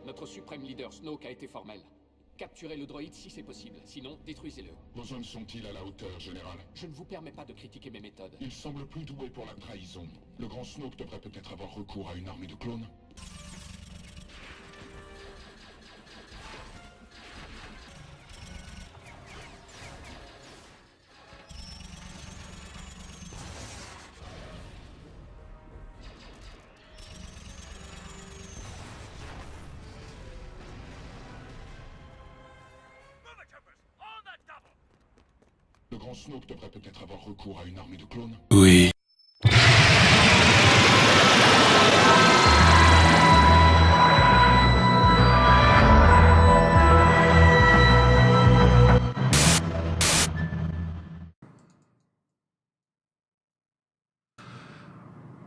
Notre suprême leader, Snoke, a été formel. Capturez le droïde si c'est possible, sinon détruisez-le. Vos hommes sont-ils à la hauteur, général? Je ne vous permets pas de critiquer mes méthodes. Il semble plus doué pour la trahison. Le grand Snoke devrait peut-être avoir recours à une armée de clones. Le grand Snoke devrait peut-être avoir recours à une armée de clones. Oui.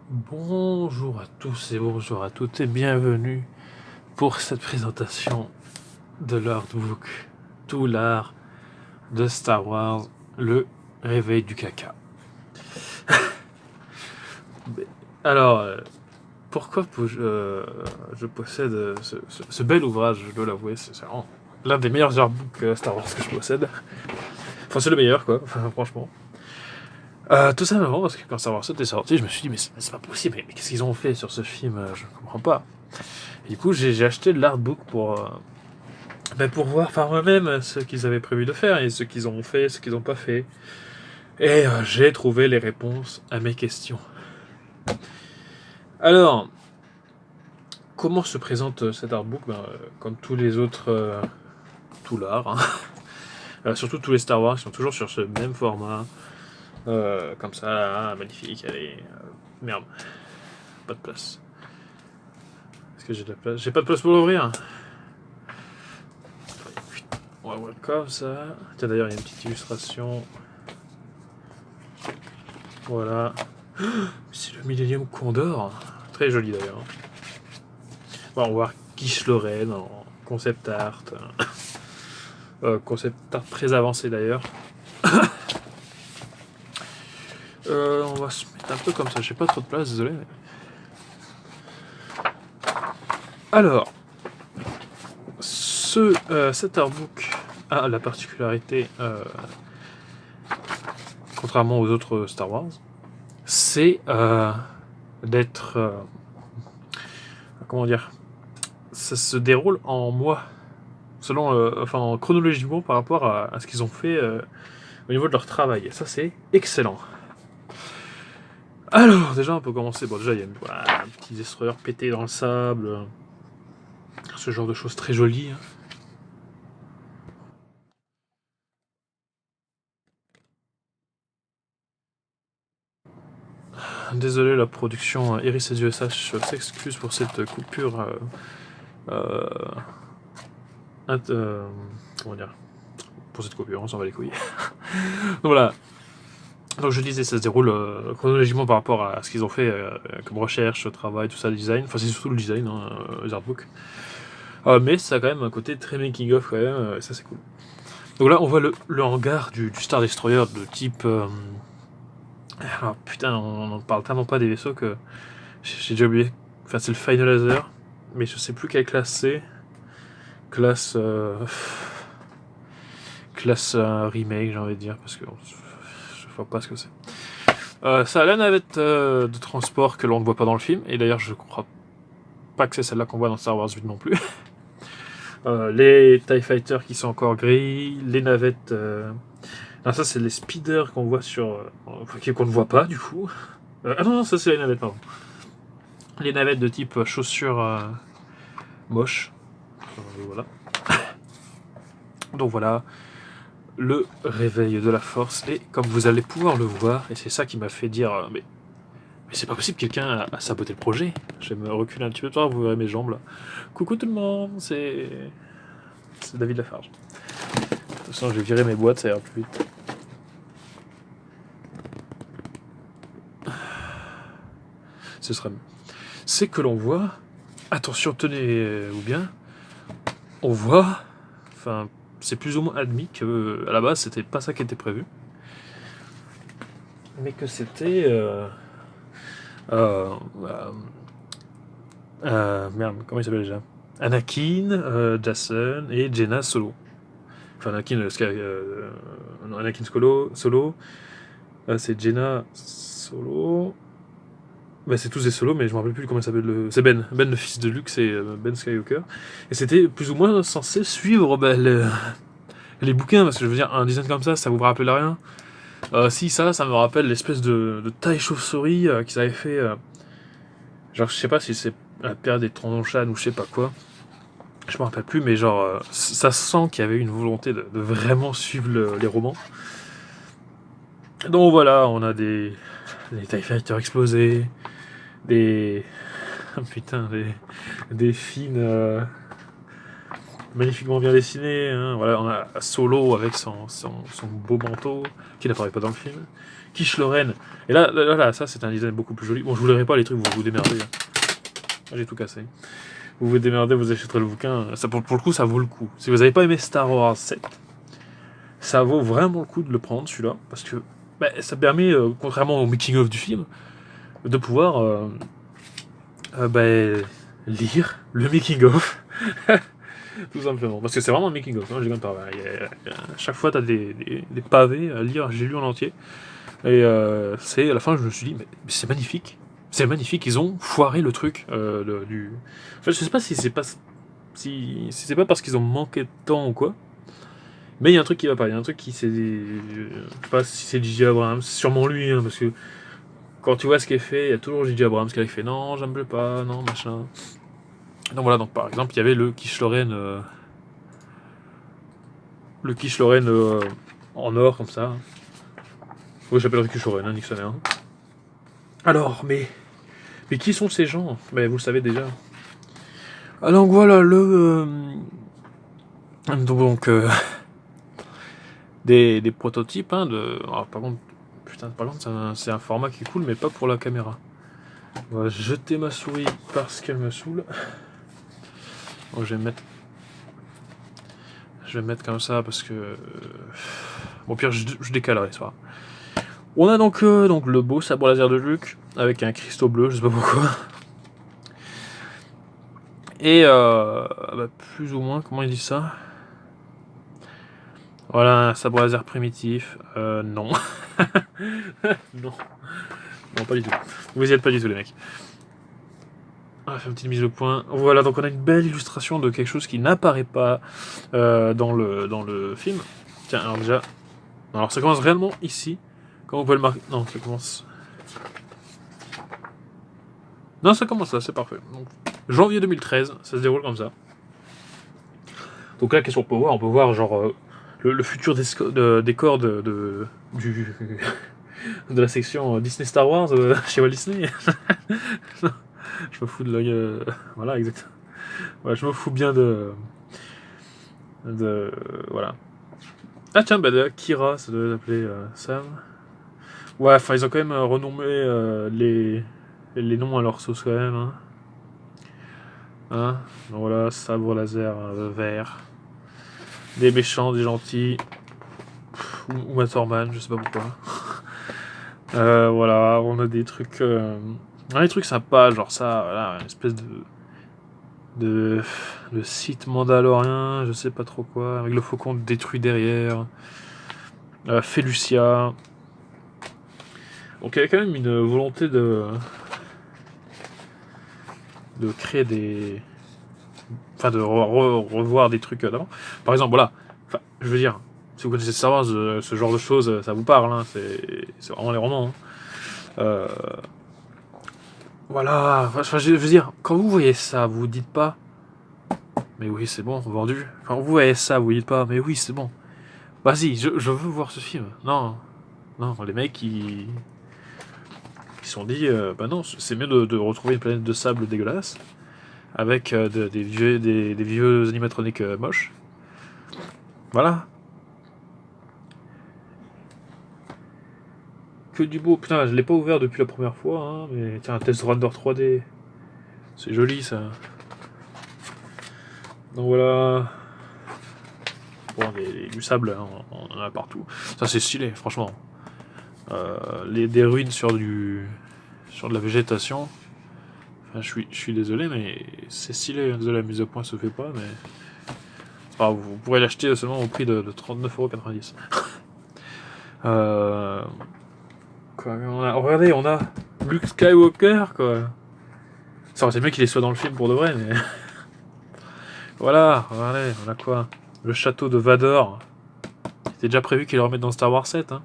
Bonjour à tous et bonjour à toutes et bienvenue pour cette présentation de l'artbook Tout l'art de Star Wars, le réveil du caca. Alors, pourquoi je possède ce bel ouvrage, je dois l'avouer, c'est vraiment l'un des meilleurs artbooks Star Wars que je possède. Enfin, c'est le meilleur, quoi, enfin, franchement. Tout simplement parce que quand Star Wars 7 est sorti, je me suis dit, mais c'est pas possible, mais qu'est-ce qu'ils ont fait sur ce film? Je ne comprends pas. Et du coup, j'ai acheté l'artbook pour voir par moi-même ce qu'ils avaient prévu de faire et ce qu'ils ont fait, ce qu'ils n'ont pas fait. Et j'ai trouvé les réponses à mes questions. Alors, comment se présente cet artbook? Comme tous les autres, tout l'art, hein. Surtout tous les Star Wars qui sont toujours sur ce même format. Comme ça, là, magnifique, allez. Merde, pas de place. Est-ce que j'ai de la place? J'ai pas de place pour l'ouvrir. On va voir comme ça. Tiens, d'ailleurs, il y a une petite illustration. Voilà. C'est le Millennium Condor. Très joli d'ailleurs. Bon, on va voir Quiche Lorraine en concept art. Concept art très avancé d'ailleurs. On va se mettre un peu comme ça, j'ai pas trop de place, désolé. Alors, cet artbook a la particularité, contrairement aux autres Star Wars, c'est d'être... comment dire? Ça se déroule en mois, selon, enfin chronologiquement par rapport à ce qu'ils ont fait au niveau de leur travail. Et ça, c'est excellent. Alors, déjà, on peut commencer. Bon, déjà, il y a un petit destroyer pété dans le sable. Ce genre de choses très jolies. Désolé, la production Iris et USH s'excuse pour cette coupure. Comment dire? Pour cette coupure, on s'en va les couilles. Donc voilà. Donc je disais, ça se déroule chronologiquement par rapport à ce qu'ils ont fait comme recherche, travail, tout ça, design. Enfin, c'est surtout le design, hein, les artbooks. Mais ça a quand même un côté très making of quand même, et ça c'est cool. Donc là, on voit le hangar du Star Destroyer de type... Alors putain, on n'en parle tellement pas des vaisseaux que j'ai déjà oublié. Enfin, c'est le Finalizer, mais je sais plus quelle classe c'est. Classe... classe remake, j'ai envie de dire, parce que je vois pas ce que c'est. Ça a la navette de transport que l'on ne voit pas dans le film, et d'ailleurs je crois pas que c'est celle-là qu'on voit dans Star Wars 8 non plus. Les TIE Fighters qui sont encore gris, les navettes... Non, ça c'est les speeders qu'on voit sur... qu'on ne voit pas du coup. Ah non, ça c'est les navettes, pardon. Les navettes de type chaussures moches. Voilà. Donc voilà, le réveil de la force, et comme vous allez pouvoir le voir, et c'est ça qui m'a fait dire mais c'est pas possible, quelqu'un a saboté le projet. Je vais me reculer un petit peu, vous verrez mes jambes là. Coucou tout le monde, c'est David Lafarge. De toute façon, je vais virer mes boîtes, ça ira plus vite. Ce sera mieux. C'est que l'on voit, attention, tenez-vous bien, on voit, enfin, c'est plus ou moins admis que à la base c'était pas ça qui était prévu, mais que c'était merde, comment il s'appelle déjà? Anakin, Jason et Jaina solo. Enfin, Anakin solo. C'est Jaina solo. Bah, c'est tous des solos, mais je me rappelle plus comment il s'appelle. C'est Ben. Ben, le fils de Luke, c'est Ben Skywalker. Et c'était plus ou moins censé suivre les bouquins, parce que je veux dire, un design comme ça vous rappelle rien. Si, ça me rappelle l'espèce de taille chauve-souris qu'ils avaient fait. Genre, je sais pas si c'est la période des Trandoshan ou je sais pas quoi. Je me rappelle plus, mais genre, ça sent qu'il y avait une volonté de vraiment suivre les romans. Donc voilà, on a des TIE Fighters explosés, des films magnifiquement bien dessinés. Hein. Voilà, on a Solo avec son beau manteau qui n'apparaît pas dans le film. Quiche Lorraine. Et là, ça c'est un design beaucoup plus joli. Bon, je vous lirai pas les trucs, vous vous démerdez. Hein. J'ai tout cassé. Vous vous démerdez, vous achèterez le bouquin. Ça, pour le coup, ça vaut le coup. Si vous n'avez pas aimé Star Wars 7, ça vaut vraiment le coup de le prendre celui-là, parce que ça permet, contrairement au making-of du film, de pouvoir lire le making-of. Tout simplement. Parce que c'est vraiment un making-of, hein, je pas. À chaque fois, tu as des pavés à lire, j'ai lu en entier. Et à la fin, je me suis dit, mais c'est magnifique. C'est magnifique, ils ont foiré le truc du. Enfin, je sais pas si c'est pas. Si c'est pas parce qu'ils ont manqué de temps ou quoi. Mais il y a un truc qui va pas, il y a un truc qui c'est. Je sais pas si c'est J.J. Abrams, c'est sûrement lui, hein, parce que quand tu vois ce qui est fait, il y a toujours J.J. Abrams qui a fait non, j'aime pas, non, machin. Donc voilà, donc par exemple, il y avait le quiche Lorraine. Le quiche Lorraine en or, comme ça. Oui, j'appelle le quiche Lorraine, hein, Nixon. Hein. Alors, mais qui sont ces gens? Vous le savez déjà. Alors voilà, donc, des prototypes, hein, alors, par contre, c'est un format qui est cool, mais pas pour la caméra. On va jeter ma souris parce qu'elle me saoule. Donc, je vais me mettre comme ça parce que... Bon, pire, je décalerai, ça va. On a donc le beau sabre laser de Luke, avec un cristaux bleu, je sais pas pourquoi. Et plus ou moins, comment il dit ça? Voilà, un sabre laser primitif. Non. Non. Non, pas du tout. Vous y êtes pas du tout, les mecs. On va faire une petite mise au point. Voilà, donc on a une belle illustration de quelque chose qui n'apparaît pas dans le film. Tiens, alors déjà... Alors ça commence réellement ici. Comment vous pouvez le marquer? Non, ça commence... Non, ça commence là, c'est parfait. Donc, janvier 2013, ça se déroule comme ça. Donc là, qu'est-ce qu'on peut voir? On peut voir genre le futur décor de la section Disney Star Wars chez Walt Disney. Je me fous de l'œil... voilà, exactement. Voilà, je me fous bien de voilà. Ah tiens, Kira, ça doit s'appeler Sam. Ouais, enfin, ils ont quand même renommé les noms à leur sauce quand même. Hein. Donc voilà, sabre laser vert. Des méchants, des gentils. Ou Matorman, je sais pas pourquoi. Voilà, on a des trucs... des trucs sympas, genre ça, voilà, une espèce de site mandalorien, je sais pas trop quoi, avec le faucon détruit derrière. Felucia. Donc il y a quand même une volonté de créer des... Enfin, de revoir des trucs d'avant. Par exemple, voilà, enfin, je veux dire, si vous connaissez Star Wars, ce genre de choses, ça vous parle, hein, c'est vraiment les romans. Hein. Voilà, enfin, je veux dire, quand vous voyez ça, vous vous dites pas, mais oui, c'est bon, vendu. Quand vous voyez ça, vous vous dites pas, mais oui, c'est bon. Vas-y, je veux voir ce film. Non, les mecs, qui se sont dit, non, c'est mieux de retrouver une planète de sable dégueulasse, avec des vieux animatroniques moches. Voilà. Que du beau. Putain, je l'ai pas ouvert depuis la première fois, hein, mais tiens, un test render 3D. C'est joli, ça. Donc voilà. Bon, du sable, hein, on en a partout. Ça, c'est stylé, franchement. Des ruines sur de la végétation. Enfin, je suis désolé, mais c'est stylé. Désolé, la mise au point se fait pas, mais... C'est pas grave, vous pourrez l'acheter seulement au prix de 39,90 €. Quoi, regardez, on a Luke Skywalker, quoi. Ça aurait été mieux qu'il soit dans le film pour de vrai, mais... Voilà, regardez, on a quoi? Le château de Vador. C'était déjà prévu qu'il le remette dans Star Wars 7, hein.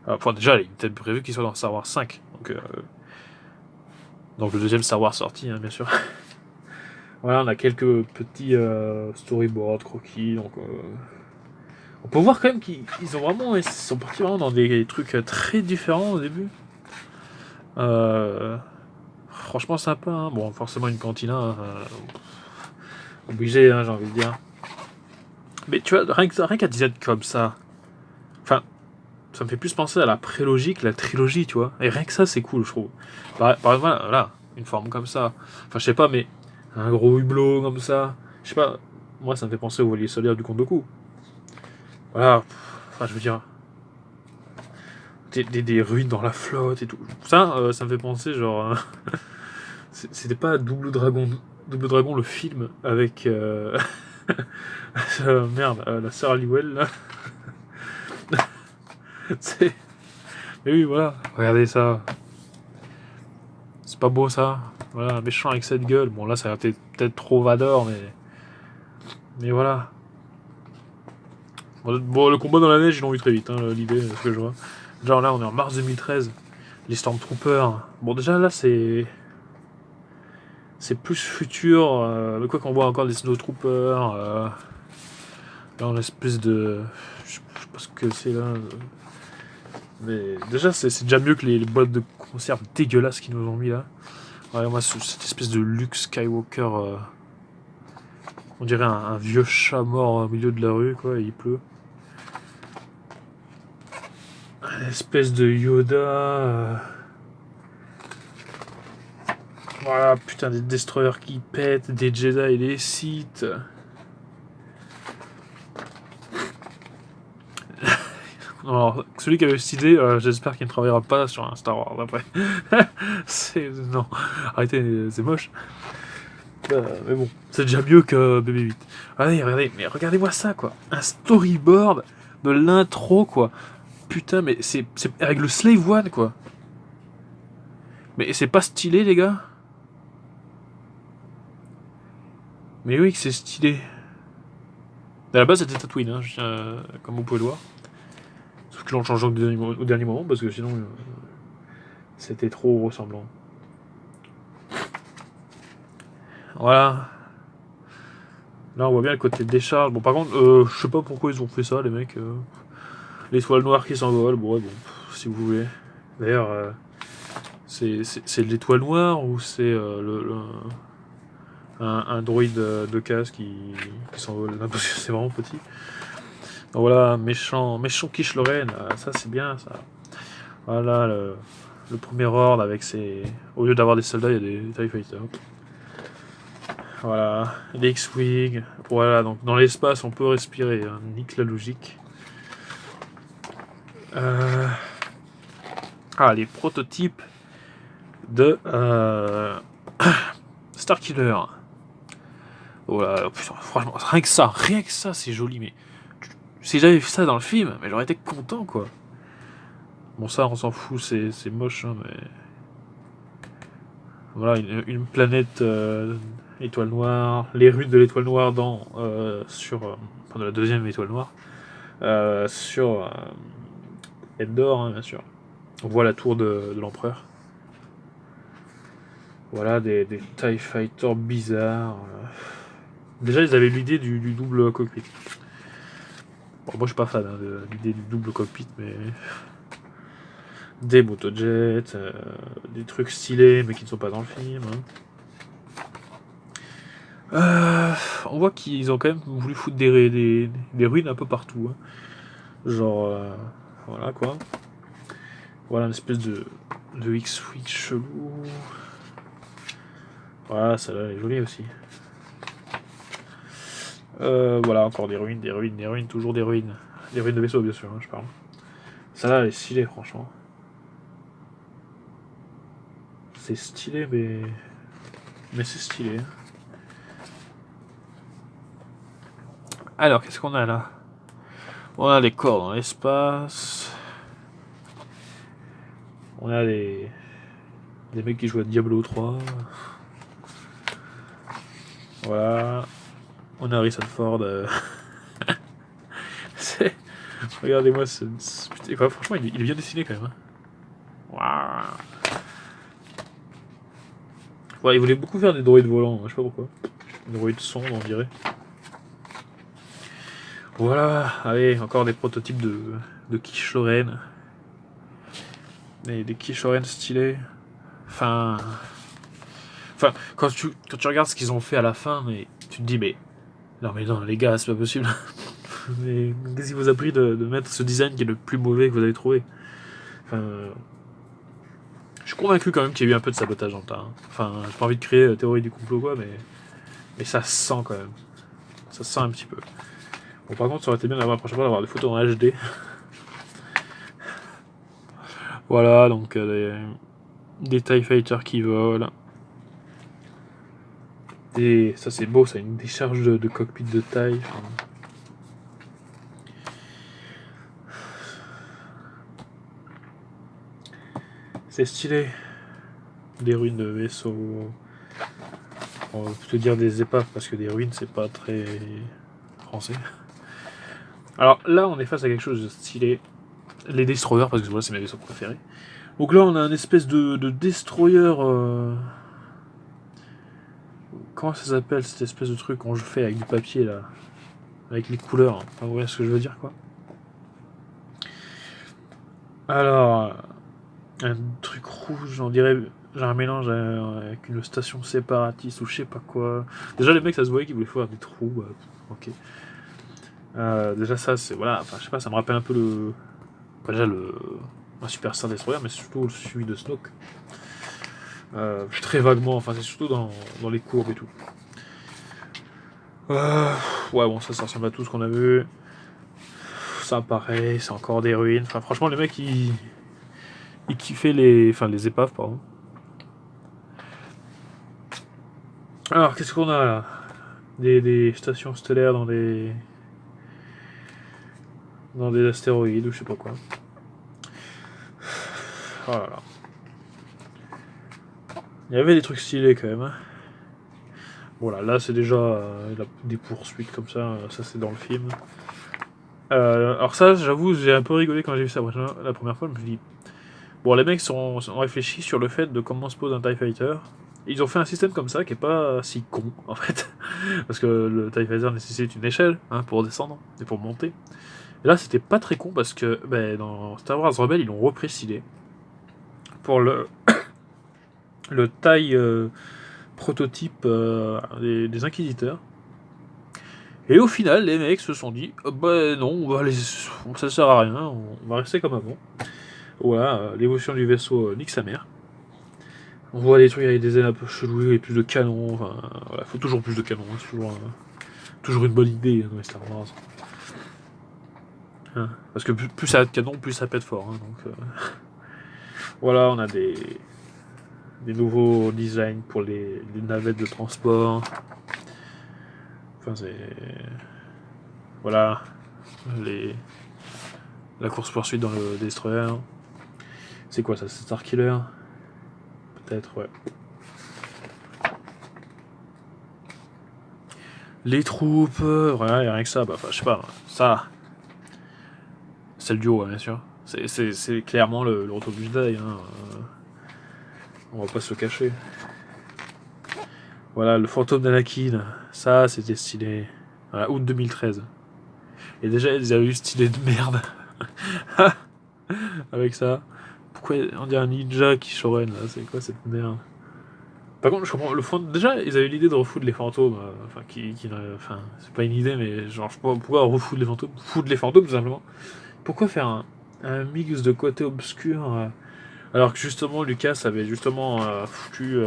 Enfin, déjà, il était prévu qu'il soit dans Star Wars 5. Donc le deuxième Star Wars sorti, hein, bien sûr. Voilà, on a quelques petits storyboards, croquis, donc... On peut voir quand même qu'ils ont vraiment... Ils sont partis vraiment dans des trucs très différents au début. Franchement sympa, hein. Bon, forcément une cantina, hein, obligé, hein, j'ai envie de dire. Mais tu vois, rien qu'à dire comme ça, enfin, ça me fait plus penser à la prélogie que la trilogie, tu vois. Et rien que ça, c'est cool, je trouve. Par exemple, là, une forme comme ça. Enfin, je sais pas, mais un gros hublot comme ça. Je sais pas, moi, ça me fait penser au voilier solaire du Comte Dooku. Voilà, enfin, je veux dire... Des ruines dans la flotte et tout. Ça me fait penser, genre... C'était pas Double Dragon le film avec... merde, la sœur Halliwell, là. Mais oui, voilà, regardez ça. C'est pas beau, ça. Voilà, un méchant avec cette gueule. Bon, là, ça a peut-être trop Vador, mais voilà. Bon, le combat dans la neige, ils l'ont eu très vite, hein, l'idée, ce que je vois. Genre là, on est en mars 2013. Les Stormtroopers. Bon, déjà, là, c'est plus futur. Mais quoi qu'on voit encore des Snowtroopers. Là, on a une espèce de... Je sais pas ce que c'est, là. Mais déjà, c'est déjà mieux que les boîtes de conserve dégueulasses qu'ils nous ont mis, là. Ouais, moi, cette espèce de Luke Skywalker... on dirait un vieux chat mort au milieu de la rue, quoi, et il pleut. Une espèce de Yoda... Voilà, putain, des destroyers qui pètent, des Jedi et des Sith. Alors, celui qui avait cette idée, j'espère qu'il ne travaillera pas sur un Star Wars après. Non, arrêtez, c'est moche. Mais bon, c'est déjà mieux que BB-8. Mais regardez-moi ça, quoi. Un storyboard de l'intro, quoi. Putain, mais c'est avec le Slave One, quoi. Mais c'est pas stylé, les gars? Mais oui que c'est stylé. À la base, c'était Tatooine, hein, comme vous pouvez le voir. Sauf que l'on change au dernier moment, parce que sinon, c'était trop ressemblant. Voilà. Là, on voit bien le côté décharge. Bon, par contre, je sais pas pourquoi ils ont fait ça, les mecs. L'étoile noire qui s'envole, bon, si vous voulez. D'ailleurs, c'est l'étoile noire ou c'est un droïde de casse qui s'envole, parce que c'est vraiment petit. Donc voilà, méchant Quiche Lorraine, ça c'est bien ça. Voilà le premier ordre avec ses... Au lieu d'avoir des soldats, il y a des TIE Fighters. Voilà, les X-Wing. Voilà, donc dans l'espace on peut respirer, hein, nique la logique. Les prototypes de Starkiller. Voilà, putain, franchement, rien que ça, c'est joli, mais si j'avais vu ça dans le film, mais j'aurais été content, quoi. Bon, ça, on s'en fout, c'est moche, hein, mais... Voilà, une planète étoile noire, les ruines de l'étoile noire de la deuxième étoile noire, sur Endor, hein, bien sûr. On voit la tour de l'empereur. Voilà, des TIE Fighters bizarres. Déjà, ils avaient l'idée du double cockpit. Bon, moi, je suis pas fan de l'idée du double cockpit, mais... Des motojets, des trucs stylés, mais qui ne sont pas dans le film. Hein. On voit qu'ils ont quand même voulu foutre des ruines un peu partout. Hein. Genre... voilà, quoi. Voilà, une espèce de X-Wing chelou. Voilà, celle-là elle est jolie aussi. Voilà, encore des ruines, toujours des ruines. Des ruines de vaisseaux, bien sûr, hein, je parle. Celle-là, elle est stylée, franchement. C'est stylé, mais c'est stylé. Alors, qu'est-ce qu'on a là? On a des corps dans l'espace. On a des mecs qui jouent à Diablo 3. Voilà. On a Harrison Ford. Regardez-moi putain, franchement, il est bien dessiné quand même. Waouh. Ouais, il voulait beaucoup faire des droïdes volants, je sais pas pourquoi. Des droïdes sondes, on dirait. Voilà, allez, encore des prototypes de quiche Lorraine. Des quiche Lorraine stylés. Enfin, quand tu regardes ce qu'ils ont fait à la fin, mais tu te dis, mais non, les gars, c'est pas possible. Mais qu'est-ce qui vous a pris de mettre ce design qui est le plus mauvais que vous avez trouvé? Enfin, je suis convaincu quand même qu'il y a eu un peu de sabotage dans le tas. Hein. Enfin, j'ai pas envie de créer théorie du complot quoi, mais ça se sent quand même. Ça se sent un petit peu. Bon, par contre, ça aurait été bien d'avoir la prochaine fois d'avoir des photos en HD. Voilà, donc des TIE Fighters qui volent. Et ça c'est beau, ça, une décharge de cockpit de TIE. Enfin, c'est stylé. Des ruines de vaisseaux. On va plutôt dire des épaves parce que des ruines c'est pas très français. Alors là on est face à quelque chose de stylé. Les destroyers, parce que voilà, c'est mes vaisseaux préférés. Donc là on a une espèce de destroyer. Comment ça s'appelle cette espèce de truc qu'on fait avec du papier là? Avec les couleurs. Enfin, vous voyez ce que je veux dire quoi? Alors. Un truc rouge, on dirait. J'ai un mélange avec une station séparatiste ou je sais pas quoi. Déjà, les mecs, ça se voyait qu'ils voulaient faire des trous. Ok. Déjà, ça, c'est. Voilà, enfin, je sais pas, ça me rappelle un peu le. Pas déjà un Super Star Destroyer, mais surtout celui de Snoke. Très vaguement, enfin, c'est surtout dans les courbes et tout. Ouais, bon, ça ressemble à tout ce qu'on a vu. Ça, pareil, c'est encore des ruines. Enfin, franchement, les mecs, ils kiffaient les épaves, pardon. Alors, qu'est-ce qu'on a là? Des stations stellaires dans des astéroïdes ou je sais pas quoi. Oh là là. Il y avait des trucs stylés quand même. Hein. Voilà, là c'est déjà des poursuites comme ça. Ça c'est dans le film. Alors ça, j'avoue, j'ai un peu rigolé quand j'ai vu ça la première fois. Je me suis dit, bon, les mecs ont réfléchi sur le fait de comment se pose un TIE Fighter. Ils ont fait un système comme ça qui est pas si con en fait. Parce que le TIE Fighter nécessite une échelle pour descendre et pour monter. Et là c'était pas très con parce que dans Star Wars Rebelle ils l'ont reprécisé. Pour le TIE prototype des Inquisiteurs. Et au final les mecs se sont dit non, ça sert à rien, on va rester comme avant. Voilà, l'évolution du vaisseau nique sa mère. On voit des trucs avec des ailes un peu chelous et plus de canons. Enfin, voilà, faut toujours plus de canons. Hein, c'est toujours une bonne idée dans les Star Wars. Hein, parce que plus ça a de canons, plus ça pète fort. Hein, donc, voilà, on a des nouveaux designs pour les navettes de transport. Enfin, c'est. Voilà. La course-poursuite dans le Destroyer. C'est quoi ça? C'est Starkiller? Peut-être, ouais. Les troupes, voilà, y a rien que ça. Je sais pas, ça. C'est le duo, bien sûr. C'est clairement le retour du Jedi. Hein. On va pas se le cacher. Voilà, le fantôme d'Anakin. Ça, c'était stylé. Voilà, août 2013. Et déjà, ils avaient eu stylé de merde. Avec ça. Pourquoi on dirait un ninja qui shoren là? C'est quoi cette merde? Par contre, je comprends. Déjà, ils avaient eu l'idée de refoutre les fantômes. Enfin, c'est pas une idée, mais genre, je sais pas pourquoi refoutre les fantômes. Foutre les fantômes, tout simplement. Pourquoi faire un mix de côté obscur alors que justement, Lucas avait justement foutu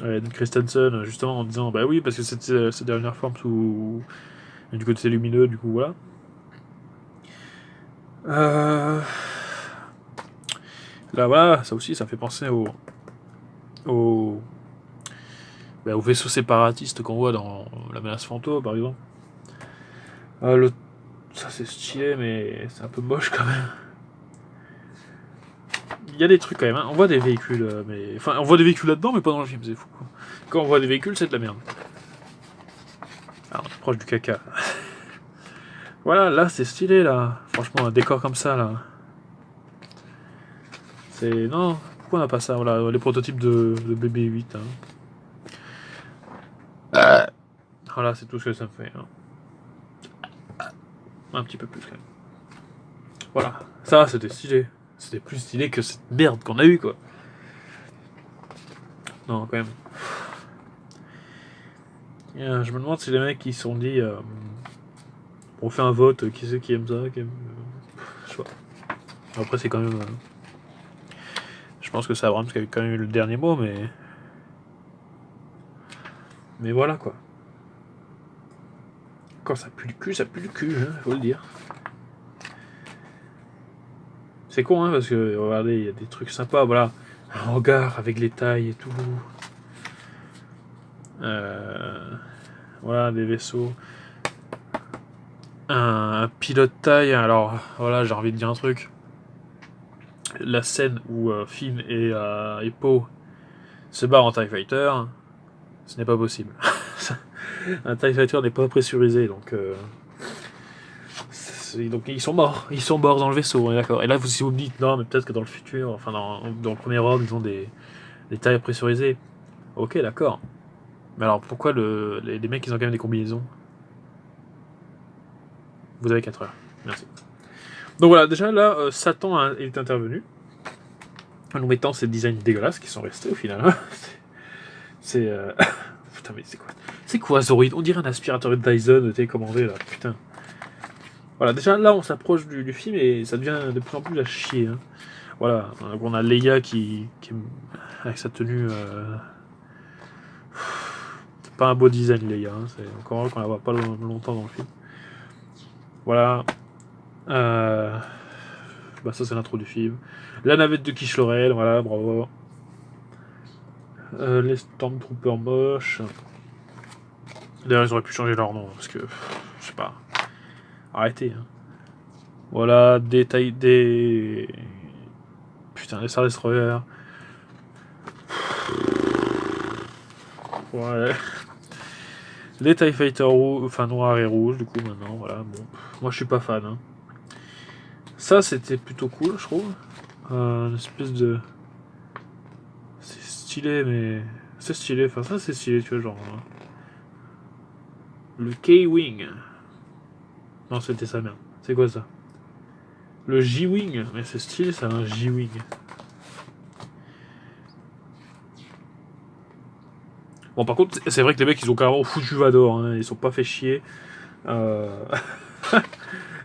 Ed Christensen, justement en disant bah oui, parce que c'était sa dernière forme sous du côté lumineux, du coup, voilà. Là, voilà, ça aussi, ça fait penser au au vaisseau séparatiste qu'on voit dans La menace fantôme, par exemple. Ça c'est stylé, mais c'est un peu moche quand même. Il y a des trucs quand même, hein. On voit des véhicules, on voit des véhicules là-dedans, mais pas dans le film, c'est fou, quoi. Quand on voit des véhicules, c'est de la merde. Alors, on est proche du caca. Voilà, là, c'est stylé, là. Franchement, un décor comme ça, là. Non, pourquoi on n'a pas ça? Voilà, les prototypes de BB-8, hein. Voilà, c'est tout ce que ça me fait, hein. Un petit peu plus, quand même. Voilà, ça, c'était stylé. C'était plus stylé que cette merde qu'on a eue, quoi. Non, quand même. Je me demande si les mecs, ils se sont dit... on fait un vote, qui c'est qui aime ça, qui aime... je sais pas. Après, c'est quand même... je pense que c'est Abrams qui a quand même eu le dernier mot, mais... mais voilà, quoi. Quand ça pue le cul, hein, faut le dire. C'est con, hein, parce que, regardez, il y a des trucs sympas, voilà. Un hangar avec les tailles et tout. Voilà, des vaisseaux. Un pilote taille, alors, voilà, j'ai envie de dire un truc. La scène où Finn et Poe se barrent en TIE Fighter, ce n'est pas possible. Un TIE Fighter n'est pas pressurisé, donc ils sont morts dans le vaisseau, on est d'accord. Et là, si vous me dites, non, mais peut-être que dans le futur, enfin dans le premier ordre, ils ont des TIE pressurisées. Ok, d'accord. Mais alors, pourquoi les mecs, ils ont quand même des combinaisons? Vous avez 4 heures. Merci. Donc voilà, déjà là, Satan est intervenu, en nous mettant ces designs dégueulasses qui sont restés au final. C'est... putain, mais c'est quoi? C'est quoi Zorid? On dirait un aspirateur de Dyson télécommandé là, putain. Voilà, déjà là on s'approche du film et ça devient de plus en plus à chier. Hein. Voilà, donc on a Leia qui avec sa tenue... c'est pas un beau design Leia, hein. C'est encore vrai qu'on la voit pas longtemps dans le film. Voilà. Bah ça c'est l'intro du film. La navette de Quiche Lorel, voilà, bravo. Les Stormtroopers moches. D'ailleurs ils auraient pu changer leur nom parce que je sais pas. Arrêtez. Hein. Voilà, des putain, les Star Destroyers. Ouais. Les TIE Fighters enfin noirs et rouges du coup maintenant, voilà. Bon, moi je suis pas fan. Hein. Ça c'était plutôt cool, je trouve. Une espèce de... c'est stylé, mais... c'est stylé, enfin ça c'est stylé, tu vois, genre... Hein. Le K-Wing. Non, c'était ça, merde. C'est quoi ça? Le J-Wing. Mais c'est stylé, ça, un J-Wing. Bon, par contre, c'est vrai que les mecs, ils ont carrément foutu Vador, hein. Ils sont pas fait chier.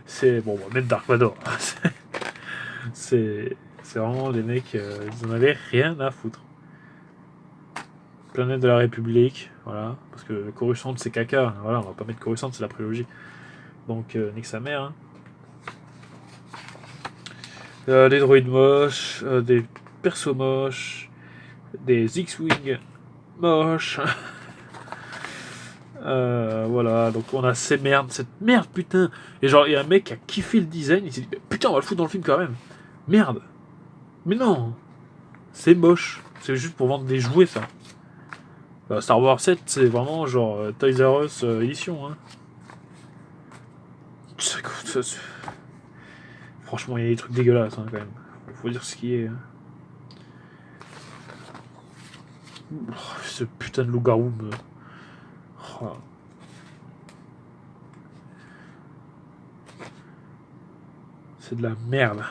C'est... bon, même Dark Vador. C'est vraiment des mecs, ils en avaient rien à foutre. Planète de la République, voilà, parce que Coruscant c'est caca, voilà, on va pas mettre Coruscant, c'est la prélogie. Donc, nique sa mère. Hein. Des droïdes moches, des persos moches, des X-Wing moches. Voilà, donc on a cette merde, putain. Et genre, il y a un mec qui a kiffé le design, il s'est dit, putain, on va le foutre dans le film quand même. Merde. Mais non, c'est moche. C'est juste pour vendre des jouets, ça. Star Wars 7, c'est vraiment genre Toys R Us édition. Hein. Franchement, il y a des trucs dégueulasses hein, quand même. Faut dire ce qui est. Hein. Ce putain de loup-garou me... oh. C'est de la merde.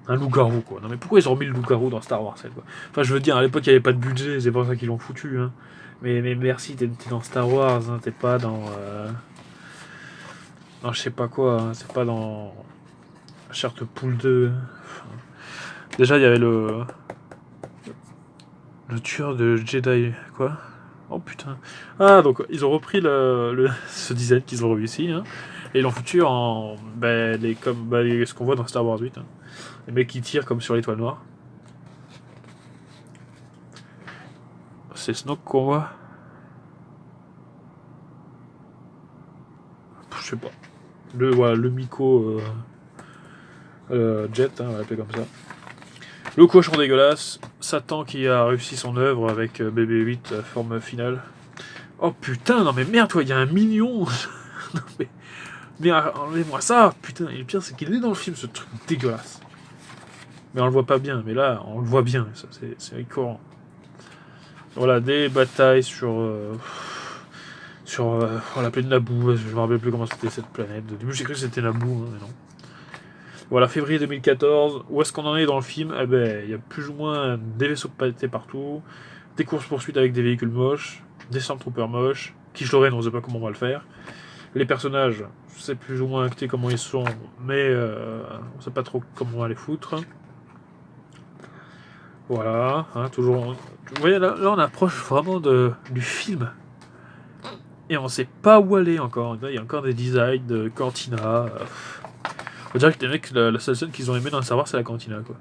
Un loup-garou quoi. Non mais pourquoi ils ont mis le loup-garou dans Star Wars 7 quoi. Enfin je veux dire, à l'époque il n'y avait pas de budget, c'est pour ça qu'ils l'ont foutu. Hein. Mais merci, t'es dans Star Wars, hein, t'es pas dans... non je sais pas quoi, hein, c'est pas dans... Sharkpool 2. Enfin, déjà il y avait le tueur de Jedi, quoi. Oh putain. Ah donc ils ont repris ce design qu'ils ont réussi. Hein. Et ils l'ont foutu en. Ce qu'on voit dans Star Wars 8. Hein. Les mecs qui tirent comme sur l'étoile noire. C'est Snoke qu'on voit. Je sais pas. Le Miko Jet, hein, on va l'appeler comme ça. Le cochon dégueulasse. Satan qui a réussi son œuvre avec BB-8 forme finale. Oh putain, non mais merde, toi, il y a un million. Non mais enlevez-moi ça, putain. Et le pire, c'est qu'il est dans le film, ce truc dégueulasse. Mais on le voit pas bien, mais là, on le voit bien. Ça, c'est récurrent. Voilà, des batailles sur on l'appelait Naboo, je me rappelle plus comment c'était cette planète. Au début j'ai cru que c'était Naboo, hein, mais non. Voilà, février 2014, où est-ce qu'on en est dans le film? Eh ben, il y a plus ou moins des vaisseaux pétés partout, des courses-poursuites avec des véhicules moches, des Stormtroopers moches, Kylo Ren, on sait pas comment on va le faire. Les personnages, je sais plus ou moins actés comment ils sont, mais on sait pas trop comment on va les foutre. Voilà, hein, toujours... Vous voyez, là on approche vraiment du film. Et on sait pas où aller encore. Il y a encore des designs de cantina. On dirait que les mecs, la seule scène qu'ils ont aimé dans le savoir, c'est la cantina, quoi.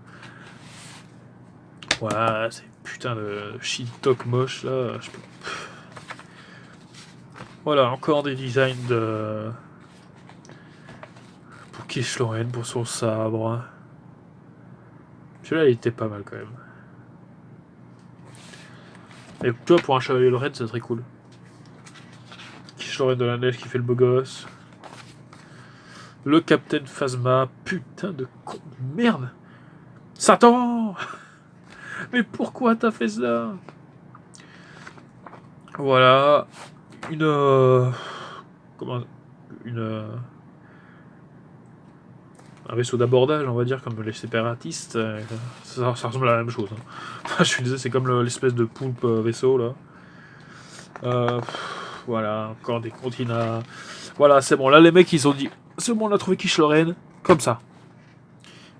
Voilà, c'est putain de shit-talk moche, là. Voilà, encore des designs de... Pour Kylo Ren, pour son sabre. Celui-là, il était pas mal, quand même. Et tu vois, pour un chevalier Ren, c'est très cool. Kylo Ren de la neige qui fait le beau gosse. Le Captain Phasma, putain de con de merde. Satan. Mais pourquoi t'as fait ça? Voilà. Un vaisseau d'abordage, on va dire, comme les séparatistes. Ça ressemble à la même chose. Hein. Je suis désolé, c'est comme l'espèce de poulpe vaisseau, là. Voilà, encore des continents. Voilà, c'est bon. Là, les mecs, ils ont dit... C'est bon, on a trouvé Kylo Ren. Comme ça.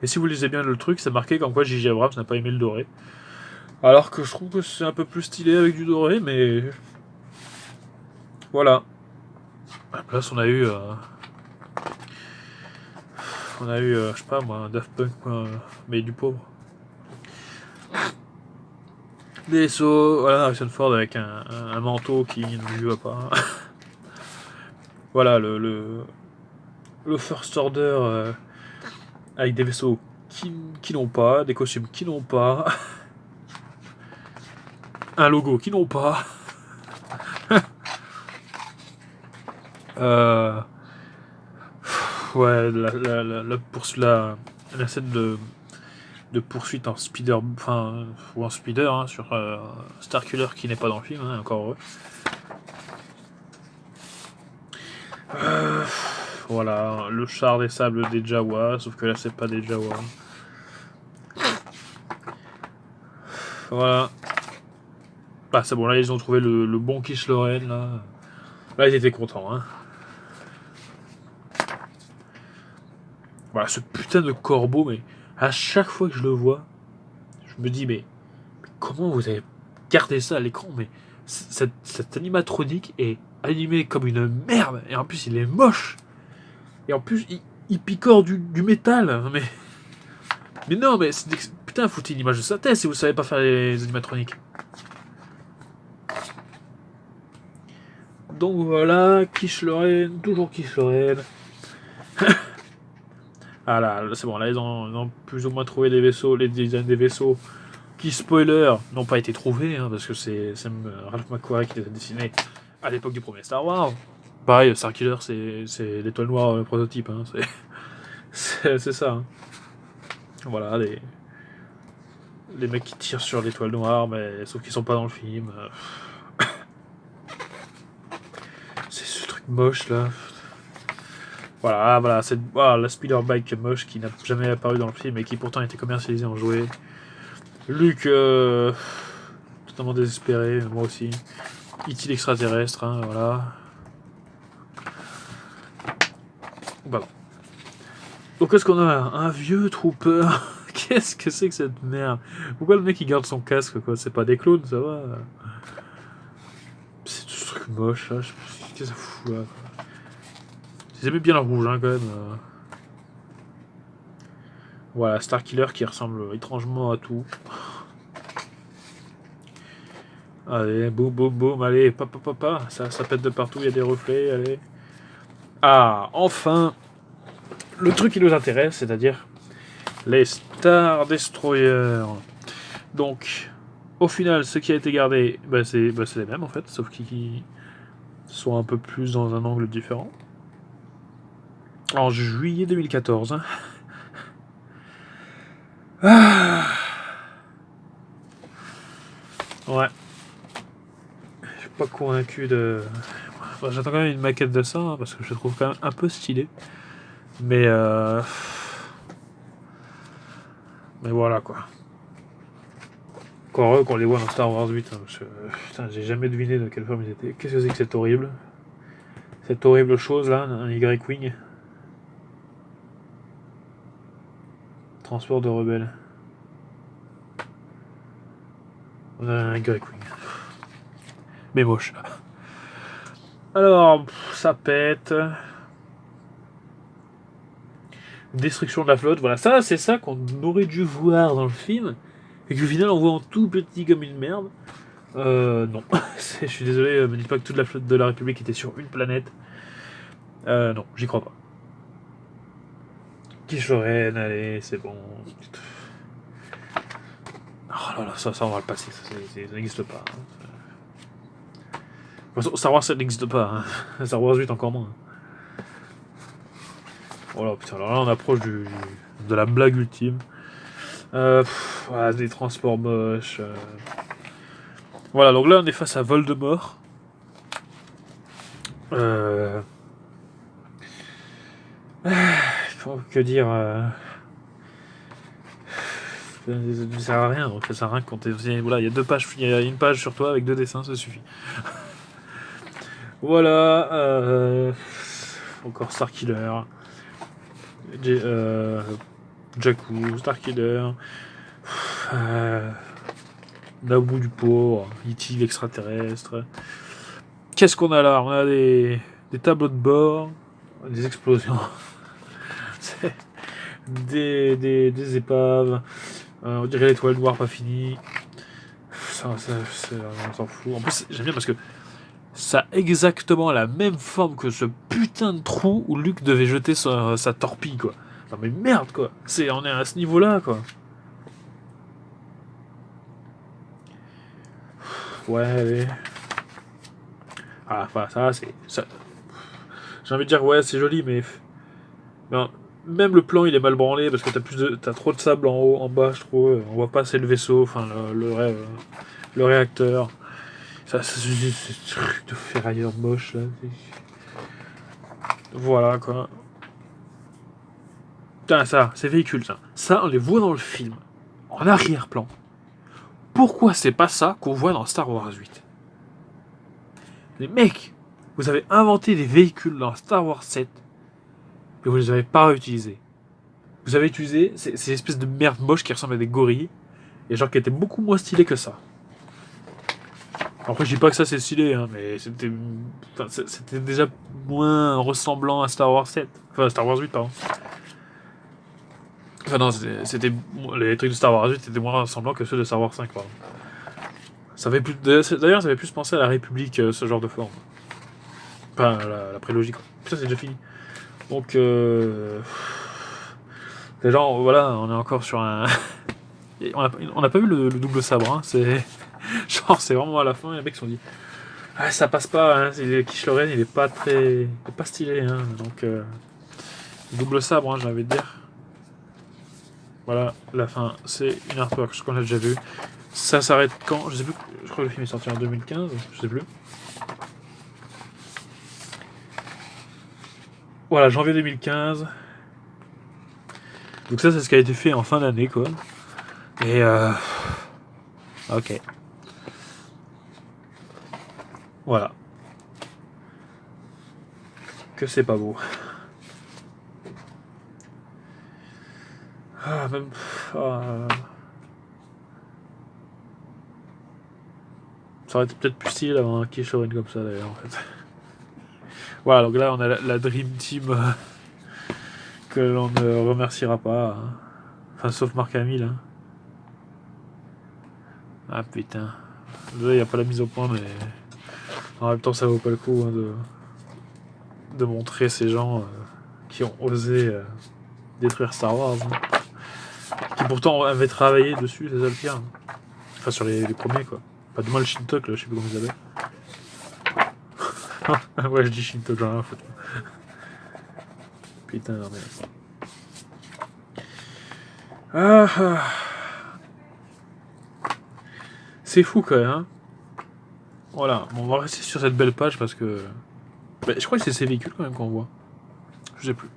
Et si vous lisez bien le truc, c'est marqué comme quoi J.J. Abrams n'a pas aimé le doré. Alors que je trouve que c'est un peu plus stylé avec du doré, mais... Voilà. À la place, on a eu... je sais pas moi, un Daft Punk, mais du pauvre. Des sauts, voilà, Harrison Ford avec un manteau qui ne lui va pas. Voilà, le First Order avec des vaisseaux qui n'ont pas, des costumes qui n'ont pas, un logo qui n'ont pas. Ouais, la scène de poursuite en speeder, ou en speeder, hein, sur Starkiller qui n'est pas dans le film, hein, encore heureux. Voilà, le char des sables des Jawa, sauf que là c'est pas des Jawa. Voilà. Bah c'est bon, là ils ont trouvé le bon Kylo Ren, là. Là ils étaient contents, hein. Voilà, ce putain de corbeau, mais à chaque fois que je le vois, je me dis, mais comment vous avez gardé ça à l'écran? Mais cet animatronique est animé comme une merde, et en plus il est moche. Et en plus, il picore du métal. Mais non, mais putain, foutez une image de sa tête si vous savez pas faire les animatroniques. Donc voilà, Kylo Ren, toujours Kylo Ren. Ah là, c'est bon, là ils ont plus ou moins trouvé des vaisseaux, les designs des vaisseaux qui, spoiler, n'ont pas été trouvés, hein, parce que c'est Ralph McQuarrie qui les a dessinés à l'époque du premier Star Wars. Pareil, Starkiller, c'est l'étoile noire, le prototype, hein, c'est ça. Hein. Voilà, les mecs qui tirent sur l'étoile noire, mais sauf qu'ils sont pas dans le film. C'est ce truc moche là. Voilà, c'est la speeder bike moche qui n'a jamais apparu dans le film et qui pourtant a été commercialisé en jouet. Luke, totalement désespéré, moi aussi. E.T. l'extraterrestre, hein, voilà. Voilà. Donc est-ce qu'on a un vieux trooper? Qu'est-ce que c'est que cette merde? Pourquoi le mec il garde son casque, quoi? C'est pas des clones, ça va? C'est tout ce truc moche là, qu'est-ce que ça fout là? Ils aimaient bien le rouge, hein, quand même. Voilà, Starkiller qui ressemble étrangement à tout. Allez, boum, boum, boum, allez, papa, ça pète de partout, il y a des reflets, allez. Ah, enfin, le truc qui nous intéresse, c'est-à-dire les Star Destroyers. Donc, au final, ce qui a été gardé, c'est les mêmes en fait, sauf qu'ils sont un peu plus dans un angle différent. En juillet 2014. Hein. Ah. Ouais. Je suis pas convaincu de... Enfin, j'attends quand même une maquette de ça, hein, parce que je le trouve quand même un peu stylé. Mais voilà quoi. Encore heureux qu'on les voit dans Star Wars 8. Hein, parce que, putain, j'ai jamais deviné de quelle forme ils étaient. Qu'est-ce que c'est que cette horrible... Cette horrible chose là, un Y-Wing. Transport de rebelles. On a un Y-Wing. Mais moche. Alors, ça pète. Destruction de la flotte. Voilà, ça, c'est ça qu'on aurait dû voir dans le film. Et qu'au final, on voit en tout petit comme une merde. Non. Je suis désolé, me dites pas que toute la flotte de la République était sur une planète. Non, j'y crois pas. Kishoren, allez, c'est bon. Oh là là, ça on va le passer, ça n'existe pas. De toute façon, Star Wars ça n'existe pas. Hein. Star Wars 8 encore moins. Voilà, putain, alors là on approche de la blague ultime. Voilà, des transports moches. Voilà, donc là on est face à Voldemort. Que dire ça sert à rien, donc ça sert à rien quand voilà, il y a 2 pages, il y a une page sur toi avec 2 dessins, ça suffit. Voilà, encore Starkiller, Jakku, Starkiller, Naboo du pauvre, E.T. l'extraterrestre. Qu'est-ce qu'on a là? On a des tableaux de bord, des explosions, des épaves. On dirait l'étoile noire pas finie. On s'en fout. En plus, j'aime bien parce que ça a exactement la même forme que ce putain de trou où Luke devait jeter sa torpille, quoi. Non mais merde, quoi. On est à ce niveau-là, quoi. Ouais, allez. Ah, enfin, ça, c'est... J'ai envie de dire, ouais, c'est joli, mais... Non, même le plan, il est mal branlé, parce que t'as trop de sable en haut, en bas, je trouve. On voit pas assez le vaisseau, enfin, le réacteur. Ça, c'est ce truc de ferrailleur moche, là. Voilà, quoi. Putain, ça, ces véhicules, ça, on les voit dans le film, en arrière-plan. Pourquoi c'est pas ça qu'on voit dans Star Wars 8? Les mecs, vous avez inventé des véhicules dans Star Wars 7, et vous les avez pas réutilisés. Vous avez utilisé ces espèces de merde moches qui ressemblent à des gorilles, et genre qui étaient beaucoup moins stylés que ça. Après, je dis pas que ça c'est stylé, hein, mais c'était déjà moins ressemblant à Star Wars 7. Enfin, Star Wars 8, pardon. Enfin, non, les trucs de Star Wars 8 étaient moins ressemblants que ceux de Star Wars 5, pardon. D'ailleurs, ça avait plus pensé à la République, ce genre de forme. Enfin, la prélogie, quoi. Putain, c'est déjà fini. Donc, déjà, voilà, on est encore sur un... on n'a pas vu le double sabre, hein, c'est... Genre, c'est vraiment à la fin, les mecs se sont dit... Ah, ça passe pas, hein, Kishoren, il est pas très... Il est pas stylé, hein, donc... double sabre, hein, j'ai envie de dire. Voilà, la fin, c'est une artwork, ce qu'on a déjà vu. Ça s'arrête quand? Je sais plus, je crois que le film est sorti en 2015, je sais plus. Voilà, janvier 2015. Donc ça, c'est ce qui a été fait en fin d'année, quoi. Et ok. Voilà. Que c'est pas beau. Ah, même... Ça aurait été peut-être plus stylé d'avoir un Kishoren comme ça, d'ailleurs, en fait. Voilà, donc là on a la Dream Team que l'on ne remerciera pas. Hein. Enfin, sauf Marc Hamill. Hein. Ah putain. Là, il n'y a pas la mise au point, mais en même temps, ça vaut pas le coup hein, de montrer ces gens qui ont osé détruire Star Wars. Hein. Qui pourtant avaient travaillé dessus, c'est ça le pire. Hein. Enfin, sur les premiers, quoi. Pas de mal Shintok, là, je sais plus comment ils avaient. Ouais, je dis Shintok, j'en ai rien à foutre. Putain, merde. Ah. C'est fou quand même, hein. Voilà, bon, on va rester sur cette belle page parce que... Bah, je crois que c'est ces véhicules quand même qu'on voit. Je sais plus.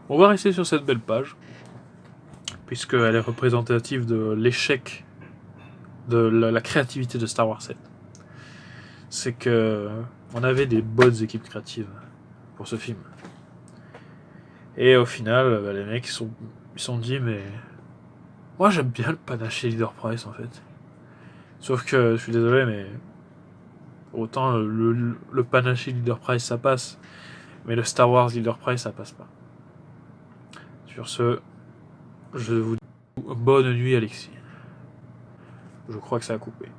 On va rester sur cette belle page, puisqu'elle est représentative de l'échec de la créativité de Star Wars 7. C'est que on avait des bonnes équipes créatives pour ce film. Et au final, bah, les mecs ils sont dit, mais... Moi j'aime bien le panaché Leader Price en fait. Sauf que, je suis désolé, mais... Autant le panaché Leader Price ça passe, mais le Star Wars Leader Price ça passe pas. Sur ce, je vous dis bonne nuit Alexis. Je crois que ça a coupé.